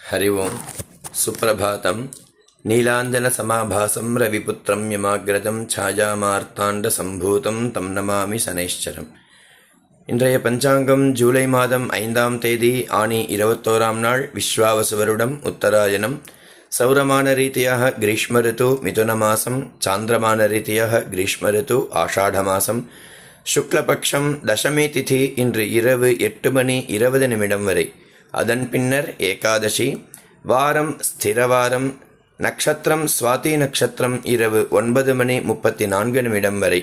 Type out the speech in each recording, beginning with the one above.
हरि ओं सुप्रभातं नीलाञ्जनसमाभासं रविपुत्रं यमाग्रजं छायामार्ताण्डसम्भूतं तं नमामि शनैश्चरम्. இன்றைய பஞ்சாங்கம் ஜூலை மாதம் 5ஆம் தேதி ஆனி 21ஆம் நாள் விஸ்வாவசு வருடம் உத்தராயணம். சௌரமான ரீதியாக கிரீஷ்ம ரித்து மிதுன மாசம், சாந்திரமான ரீதியாக கிரீஷ்ம ரித்து ஆஷாட மாசம். சுக்லபக்ஷம் தசமி திதி இன்று இரவு 8:20 வரை. அதன் பின்னர் ஏகாதசி. வாரம் ஸ்திரவாரம். நக்ஷத்திரம் சுவாதி நக்ஷத்திரம் இரவு 9:34 வரை.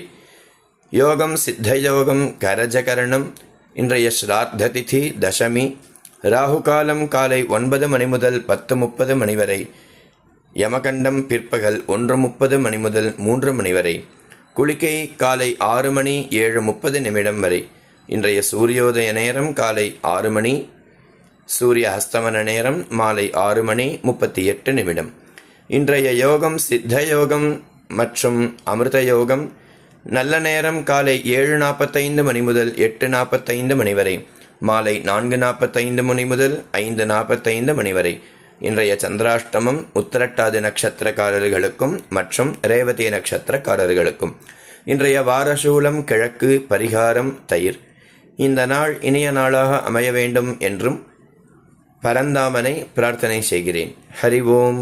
யோகம் சித்தயோகம் கரஜகரணம். இன்றைய ஸ்ரார்த்த திதி தசமி. ராகுகாலம் காலை 9 மணி முதல் 10:30 மணி வரை. யமகண்டம் பிற்பகல் 1:30 மணி முதல் 3 மணி வரை. குளிகை காலை 6 மணி 7:30 வரை. இன்றைய சூரியோதய நேரம் காலை 6 மணி. சூரிய அஸ்தமன நேரம் மாலை 6:38. இன்றைய யோகம் சித்த யோகம் மற்றும் அமிர்த யோகம். நல்ல நேரம் காலை 7:45 மணி முதல் 8:45 மணி வரை. மாலை 4:45 மணி முதல் 5:45 மணி வரை. இன்றைய சந்திராஷ்டமம் உத்திரட்டாதி நட்சத்திரக்காரர்களுக்கும் மற்றும் ரேவதி நட்சத்திரக்காரர்களுக்கும். இன்றைய வாரசூலம் கிழக்கு, பரிகாரம் தயிர். இந்த நாள் இனிய நாளாக அமைய வேண்டும் என்றும் பரந்தாமனை பிரார்த்தனை செய்கிறேன். ஹரி ஓம்.